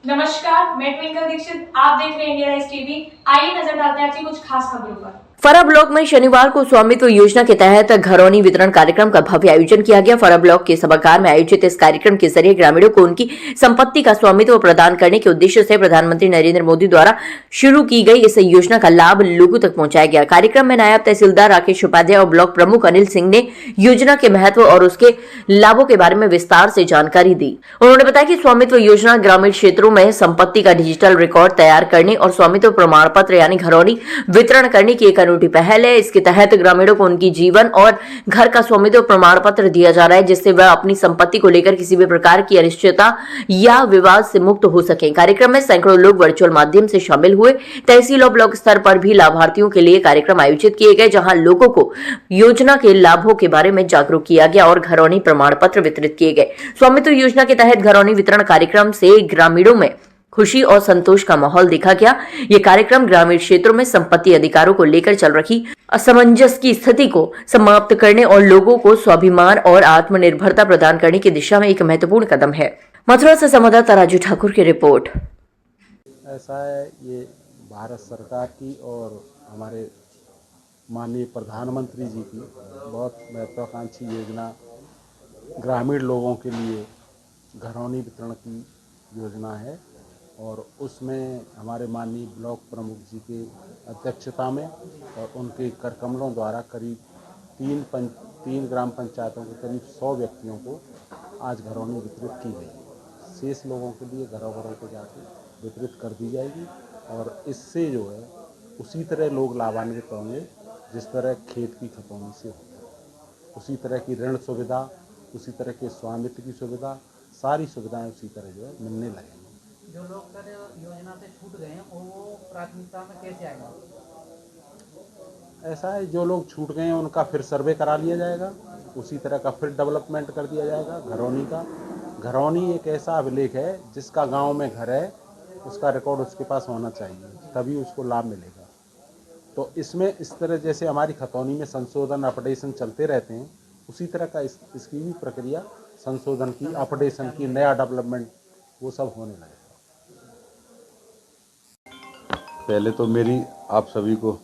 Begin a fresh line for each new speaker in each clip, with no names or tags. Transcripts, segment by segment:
नमस्कार, मैं ट्विंकल दीक्षित। आप देख रहे हैं इंडिया राइज टीवी। आइए नजर डालते हैं आज की कुछ खास खबरों पर। फरा ब्लॉक में शनिवार को स्वामित्व योजना के तहत घरौनी वितरण कार्यक्रम का भव्य आयोजन किया गया। फरा ब्लॉक के सभागार में आयोजित इस कार्यक्रम के जरिए ग्रामीणों को उनकी संपत्ति का स्वामित्व प्रदान करने के उद्देश्य से प्रधानमंत्री नरेंद्र मोदी द्वारा शुरू की गई इस योजना का लाभ लोगों तक पहुंचाया गया। कार्यक्रम में नायब तहसीलदार राकेश उपाध्याय और ब्लॉक प्रमुख अनिल सिंह ने योजना के महत्व और उसके लाभों के बारे में विस्तार से जानकारी दी। उन्होंने बताया कि स्वामित्व योजना ग्रामीण क्षेत्रों में संपत्ति का डिजिटल रिकॉर्ड तैयार करने और स्वामित्व प्रमाण पत्र यानी घरौनी वितरण करने की एक अनूठी पहल है। इसके तहत ग्रामीणों को उनकी जीवन और घर का स्वामित्व प्रमाण पत्र दिया जा रहा है, जिससे वह अपनी संपत्ति को लेकर किसी भी प्रकार की अनिश्चितता या विवाद से मुक्त हो सके। कार्यक्रम में सैकड़ों लोग वर्चुअल माध्यम से शामिल हुए। तहसील और ब्लॉक स्तर पर भी लाभार्थियों के लिए कार्यक्रम आयोजित किए गए, जहां लोगों को योजना के लाभों के बारे में जागरूक किया गया और घरौनी प्रमाण पत्र वितरित किए गए। स्वामित्व योजना के तहत घरौनी वितरण कार्यक्रम से ग्रामीणों में खुशी और संतोष का माहौल देखा गया। ये कार्यक्रम ग्रामीण क्षेत्रों में संपत्ति अधिकारों को लेकर चल रही असमंजस की स्थिति को समाप्त करने और लोगों को स्वाभिमान और आत्मनिर्भरता प्रदान करने की दिशा में एक महत्वपूर्ण कदम है। मथुरा से संवाददाता राजू ठाकुर की रिपोर्ट।
ऐसा है, ये भारत सरकार की और हमारे माननीय प्रधानमंत्री जी की बहुत महत्वाकांक्षी योजना ग्रामीण लोगों के लिए घरौनी वितरण की योजना है और उसमें हमारे माननीय ब्लॉक प्रमुख जी के अध्यक्षता में और उनके करकमलों द्वारा करीब तीन ग्राम पंचायतों के करीब 100 व्यक्तियों को आज घरौनी वितरित की गई। शेष लोगों के लिए घरों को जाके वितरित कर दी जाएगी और इससे जो है उसी तरह लोग लाभान्वित होंगे जिस तरह खेत की खतौनी से होता है। उसी तरह की ऋण सुविधा, उसी तरह के स्वामित्व की सुविधा, सारी सुविधाएं उसी तरह जो है मिलने लगेंगी।
जो लोग सर योजना से छूट गए हैं वो प्राथमिकता में कैसे आएगा?
ऐसा है, जो लोग छूट गए हैं उनका फिर सर्वे करा लिया जाएगा, उसी तरह का फिर डेवलपमेंट कर दिया जाएगा घरौनी का। घरौनी एक ऐसा अभिलेख है जिसका गांव में घर है उसका रिकॉर्ड उसके पास होना चाहिए, तभी उसको लाभ मिलेगा। तो इसमें इस तरह जैसे हमारी खतौनी में संशोधन अपडेशन चलते रहते हैं, उसी तरह का इसकी भी प्रक्रिया संशोधन की, अपडेशन की, नया डेवलपमेंट वो सब होने लगेगा।
पहले तो मेरी आप सभी को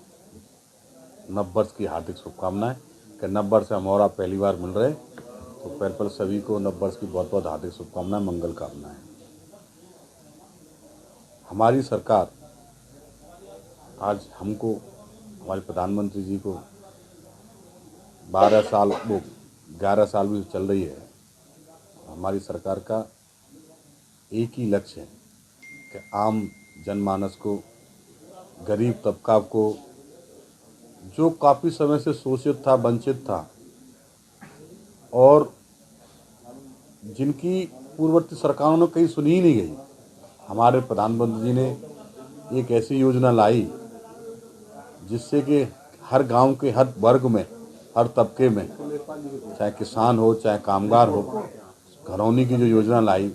नववर्ष की हार्दिक शुभकामनाएं कि नववर्ष से हम और आप पहली बार मिल रहे हैं, तो पहले सभी को नववर्ष की बहुत बहुत हार्दिक शुभकामनाएं, मंगल कामनाएं। हमारी सरकार आज हमको, हमारे प्रधानमंत्री जी को 11 साल भी चल रही है। हमारी सरकार का एक ही लक्ष्य है कि आम जनमानस को, गरीब तबका को, जो काफ़ी समय से शोषित था, वंचित था और जिनकी पूर्ववर्ती सरकारों ने कहीं सुनी ही नहीं गई, हमारे प्रधानमंत्री जी ने एक ऐसी योजना लाई जिससे कि हर गांव के हर वर्ग में, हर तबके में, चाहे किसान हो चाहे कामगार हो, घरौनी की जो योजना लाई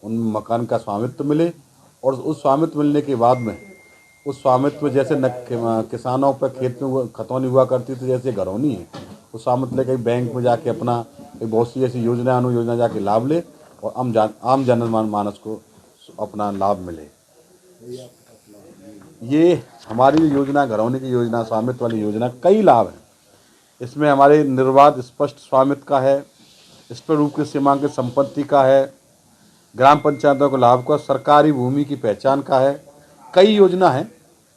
उनमें मकान का स्वामित्व मिले और उस स्वामित्व मिलने के बाद में उस स्वामित्व में जैसे किसानों पर खेत में खतौनी हुआ करती थी, जैसे घरौनी है, उस स्वामित्व लेकर बैंक में जाके अपना बहुत सी ऐसी योजना अनुयोजना जाके लाभ ले और आम जनमानस को अपना लाभ मिले। ये हमारी योजना, घरौनी की योजना, स्वामित्व वाली योजना, कई लाभ हैं। इसमें हमारे निर्बाध स्पष्ट स्वामित्व का है, स्पष्ट रूप की सीमांकित संपत्ति का है, ग्राम पंचायतों के लाभ का, सरकारी भूमि की पहचान का है, कई योजना है।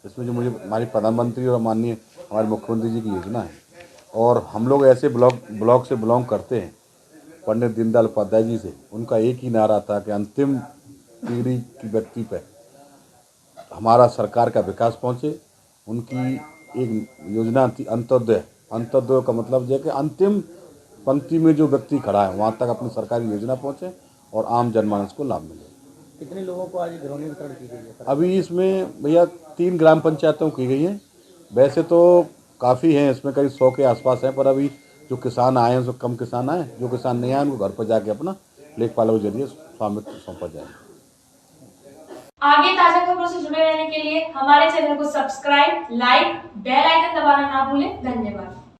इसमें जो मुझे हमारी प्रधानमंत्री और माननीय हमारे मुख्यमंत्री जी की योजना है और हम लोग ऐसे ब्लॉक से बिलोंग करते हैं पंडित दीनदयाल उपाध्याय जी से। उनका एक ही नारा था कि अंतिम पीढ़ी की व्यक्ति पर हमारा सरकार का विकास पहुँचे। उनकी एक योजना थी अंत्योदय। अंत्योदय का मतलब है कि अंतिम पंक्ति में जो व्यक्ति खड़ा है वहाँ तक अपनी सरकारी योजना पहुँचे और आम जनमानस को लाभ मिले।
कितने लोगों को आज घरौनी वितरण की गई है?
अभी इसमें भैया 3 ग्राम पंचायतों की गई हैं। वैसे तो काफ़ी हैं, इसमें करीब 100 के आसपास हैं, पर अभी जो किसान आए हैं, जो कम किसान आए, जो किसान नहीं आए, उनको घर पर जाके अपना लेखपालों के जरिए स्वामित्व सौंपा जाएगा।
आगे ताजा खबरों से जुड़े रहने के लिए हमारे चैनल को सब्सक्राइब, लाइक, बेल आइकन दबाना ना भूलें। धन्यवाद।